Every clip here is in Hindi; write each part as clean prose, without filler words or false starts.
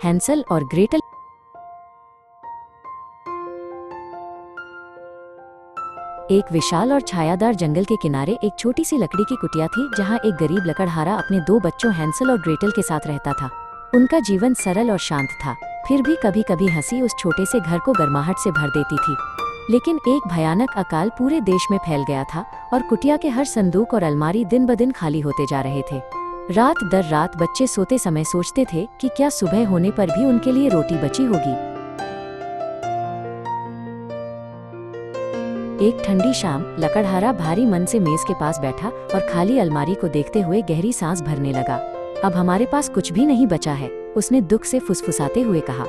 हैंसल और ग्रेटल। एक विशाल और छायादार जंगल के किनारे एक छोटी सी लकड़ी की कुटिया थी, जहाँ एक गरीब लकड़हारा अपने दो बच्चों हैंसल और ग्रेटल के साथ रहता था। उनका जीवन सरल और शांत था, फिर भी कभी कभी हंसी उस छोटे से घर को गर्माहट से भर देती थी। लेकिन एक भयानक अकाल पूरे देश में फैल गया था और कुटिया के हर संदूक और अलमारी दिन ब दिन खाली होते जा रहे थे। रात दर रात बच्चे सोते समय सोचते थे कि क्या सुबह होने पर भी उनके लिए रोटी बची होगी। एक ठंडी शाम लकड़हारा भारी मन से मेज के पास बैठा और खाली अलमारी को देखते हुए गहरी सांस भरने लगा। अब हमारे पास कुछ भी नहीं बचा है, उसने दुख से फुसफुसाते हुए कहा।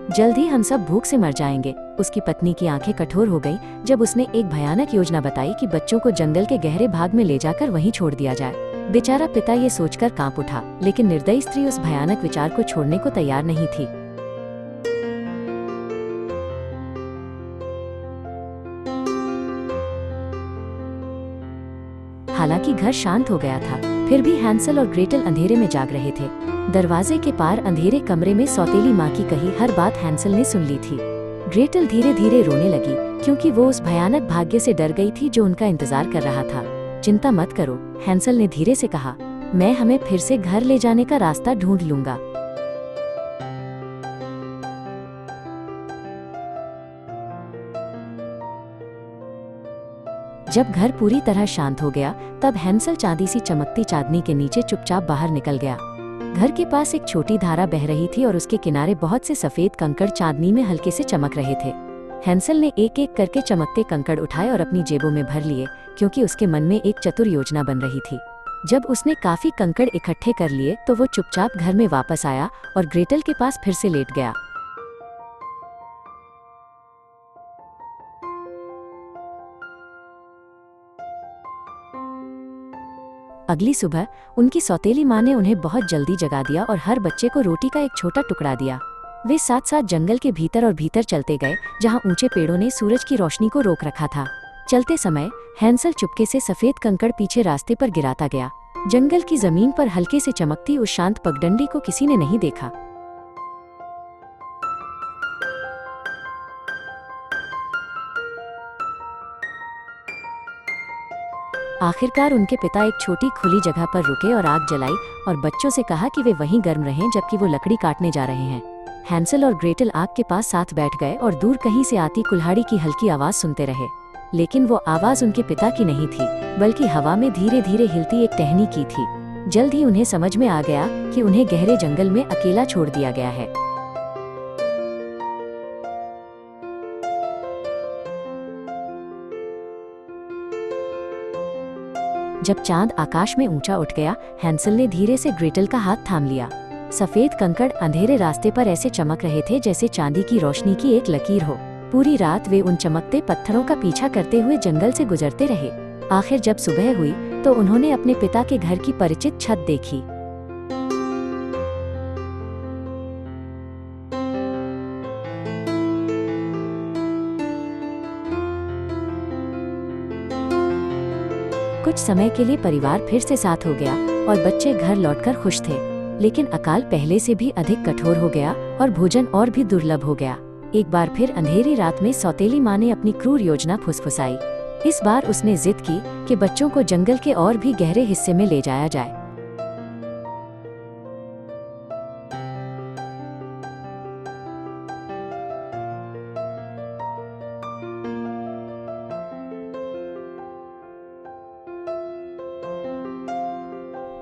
जल्द ही हम सब भूख से मर जाएंगे। उसकी पत्नी की आंखें कठोर हो गईं जब उसने एक भयानक योजना बताई कि बच्चों को जंगल के गहरे भाग में ले जाकर वहीं छोड़ दिया जाए। बेचारा पिता ये सोचकर कांप उठा, लेकिन निर्दयी स्त्री उस भयानक विचार को छोड़ने को तैयार नहीं थी। हालांकि घर शांत हो गया था, फिर भी हैंसल और ग्रेटल अंधेरे में जाग रहे थे। दरवाजे के पार अंधेरे कमरे में सौतेली माँ की कही हर बात हैंसल ने सुन ली थी। ग्रेटल धीरे धीरे रोने लगी, क्योंकि वो उस भयानक भाग्य से डर गई थी जो उनका इंतजार कर रहा था। चिंता मत करो, हैंसल ने धीरे से कहा, मैं हमें फिर से घर ले जाने का रास्ता ढूंढ लूंगा। जब घर पूरी तरह शांत हो गया, तब हैंसल चांदी सी चमकती चांदनी के नीचे चुपचाप बाहर निकल गया। घर के पास एक छोटी धारा बह रही थी और उसके किनारे बहुत से सफेद कंकड़ चांदनी में हल्के से चमक रहे थे। हैंसल ने एक एक करके चमकते कंकड़ उठाए और अपनी जेबों में भर लिए, क्योंकि उसके मन में एक चतुर योजना बन रही थी। जब उसने काफी कंकड़ इकट्ठे कर लिए तो वो चुपचाप घर में वापस आया और ग्रेटल के पास फिर से लेट गया। अगली सुबह उनकी सौतेली माँ ने उन्हें बहुत जल्दी जगा दिया और हर बच्चे को रोटी का एक छोटा टुकड़ा दिया। वे साथ साथ जंगल के भीतर और भीतर चलते गए, जहाँ ऊंचे पेड़ों ने सूरज की रोशनी को रोक रखा था। चलते समय हैंसल चुपके से सफेद कंकड़ पीछे रास्ते पर गिराता गया। जंगल की जमीन पर हल्के से चमकती उस शांत पगडंडी को किसी ने नहीं देखा। आखिरकार उनके पिता एक छोटी खुली जगह पर रुके और आग जलाई और बच्चों से कहा कि वे वहीं गर्म रहें जबकि वो लकड़ी काटने जा रहे हैं। हैंसल और ग्रेटल आग के पास साथ बैठ गए और दूर कहीं से आती कुल्हाड़ी की हल्की आवाज सुनते रहे। लेकिन वो आवाज उनके पिता की नहीं थी, बल्कि हवा में धीरे धीरे हिलती एक टहनी की थी। जल्द ही उन्हें समझ में आ गया कि उन्हें गहरे जंगल में अकेला छोड़ दिया गया है। जब चांद आकाश में ऊंचा उठ गया, हैंसल ने धीरे से ग्रेटल का हाथ थाम लिया। सफेद कंकड़ अंधेरे रास्ते पर ऐसे चमक रहे थे जैसे चांदी की रोशनी की एक लकीर हो। पूरी रात वे उन चमकते पत्थरों का पीछा करते हुए जंगल से गुजरते रहे। आखिर जब सुबह हुई तो उन्होंने अपने पिता के घर की परिचित छत देखी। कुछ समय के लिए परिवार फिर से साथ हो गया और बच्चे घर लौटकर खुश थे। लेकिन अकाल पहले से भी अधिक कठोर हो गया और भोजन और भी दुर्लभ हो गया। एक बार फिर अंधेरी रात में सौतेली माँ ने अपनी क्रूर योजना फुसफुसाई। इस बार उसने जिद की कि बच्चों को जंगल के और भी गहरे हिस्से में ले जाया जाए।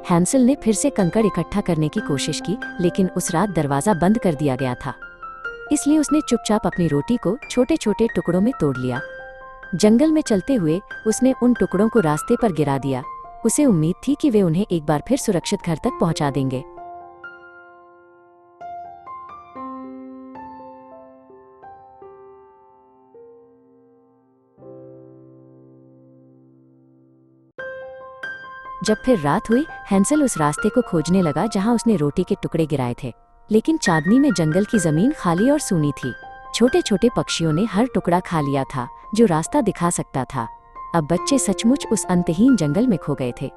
हैंसल ने फिर से कंकड़ इकट्ठा करने की कोशिश की, लेकिन उस रात दरवाजा बंद कर दिया गया था। इसलिए उसने चुपचाप अपनी रोटी को छोटे छोटे टुकड़ों में तोड़ लिया। जंगल में चलते हुए उसने उन टुकड़ों को रास्ते पर गिरा दिया। उसे उम्मीद थी कि वे उन्हें एक बार फिर सुरक्षित घर तक पहुंचा देंगे। जब फिर रात हुई, हैंसल उस रास्ते को खोजने लगा जहां उसने रोटी के टुकड़े गिराए थे। लेकिन चांदनी में जंगल की जमीन खाली और सूनी थी। छोटे छोटे पक्षियों ने हर टुकड़ा खा लिया था जो रास्ता दिखा सकता था। अब बच्चे सचमुच उस अंतहीन जंगल में खो गए थे।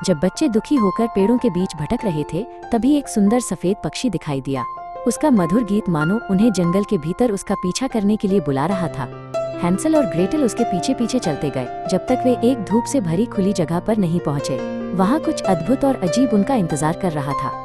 जब बच्चे दुखी होकर पेड़ों के बीच भटक रहे थे, तभी एक सुंदर सफेद पक्षी दिखाई दिया। उसका मधुर गीत मानो उन्हें जंगल के भीतर उसका पीछा करने के लिए बुला रहा था। हैंसल और ग्रेटल उसके पीछे पीछे चलते गए, जब तक वे एक धूप से भरी खुली जगह पर नहीं पहुंचे। वहां कुछ अद्भुत और अजीब उनका इंतजार कर रहा था।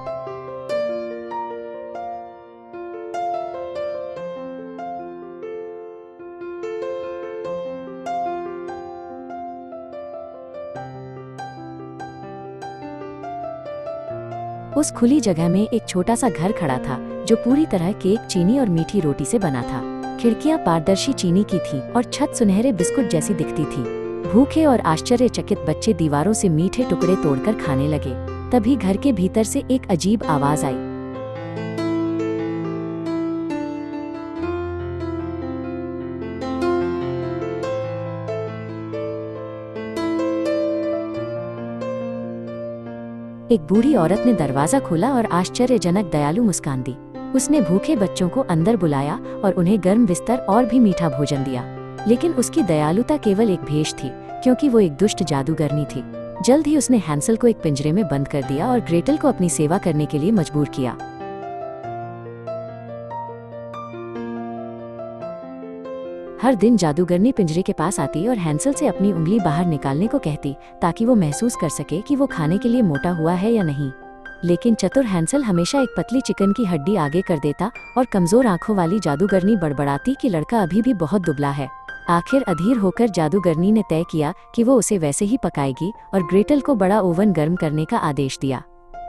उस खुली जगह में एक छोटा सा घर खड़ा था, जो पूरी तरह केक, चीनी और मीठी रोटी से बना था। खिड़कियां पारदर्शी चीनी की थीं और छत सुनहरे बिस्कुट जैसी दिखती थी। भूखे और आश्चर्यचकित बच्चे दीवारों से मीठे टुकड़े तोड़कर खाने लगे। तभी घर के भीतर से एक अजीब आवाज आई। एक बूढ़ी औरत ने दरवाजा खोला और आश्चर्यजनक दयालु मुस्कान दी। उसने भूखे बच्चों को अंदर बुलाया और उन्हें गर्म बिस्तर और भी मीठा भोजन दिया। लेकिन उसकी दयालुता केवल एक भेष थी, क्योंकि वो एक दुष्ट जादूगरनी थी। जल्द ही उसने हैंसल को एक पिंजरे में बंद कर दिया और ग्रेटल को अपनी सेवा करने के लिए मजबूर किया। हर दिन जादूगरनी पिंजरे के पास आती और हैंसल से अपनी उंगली बाहर निकालने को कहती, ताकि वो महसूस कर सके कि वो खाने के लिए मोटा हुआ है या नहीं। लेकिन चतुर हैंसल हमेशा एक पतली चिकन की हड्डी आगे कर देता और कमजोर आंखों वाली जादूगरनी बड़बड़ाती कि लड़का अभी भी बहुत दुबला है। आखिर अधीर होकर जादूगरनी ने तय किया कि वो उसे वैसे ही पकाएगी और ग्रेटल को बड़ा ओवन गर्म करने का आदेश दिया।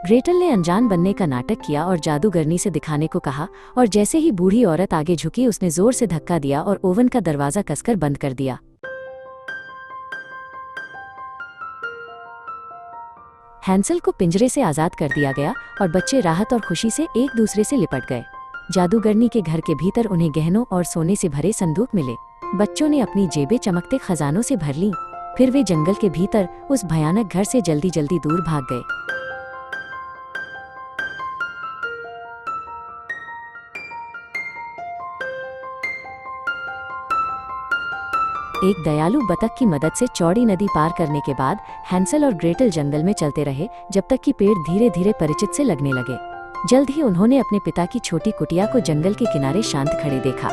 ग्रेटल ने अनजान बनने का नाटक किया और जादूगरनी से दिखाने को कहा, और जैसे ही बूढ़ी औरत आगे झुकी, उसने जोर से धक्का दिया और ओवन का दरवाजा कसकर बंद कर दिया। हैंसल को पिंजरे से आजाद कर दिया गया और बच्चे राहत और खुशी से एक दूसरे से लिपट गए। जादूगरनी के घर के भीतर उन्हें गहनों और सोने से भरे संदूक मिले। बच्चों ने अपनी जेबें चमकते खजानों से भर लीं। फिर वे जंगल के भीतर उस भयानक घर से जल्दी जल्दी दूर भाग गए। एक दयालु बतख की मदद से चौड़ी नदी पार करने के बाद हैंसल और ग्रेटल जंगल में चलते रहे, जब तक कि पेड़ धीरे धीरे परिचित से लगने लगे। जल्द ही उन्होंने अपने पिता की छोटी कुटिया को जंगल के किनारे शांत खड़े देखा।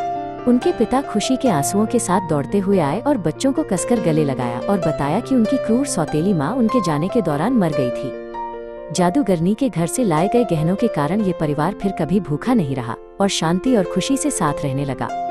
उनके पिता खुशी के आंसुओं के साथ दौड़ते हुए आए और बच्चों को कसकर गले लगाया और बताया कि उनकी क्रूर सौतेली माँ उनके जाने के दौरान मर गई थी। जादूगरनी के घर से लाए गए गहनों के कारण ये परिवार फिर कभी भूखा नहीं रहा और शांति और खुशी से साथ रहने लगा।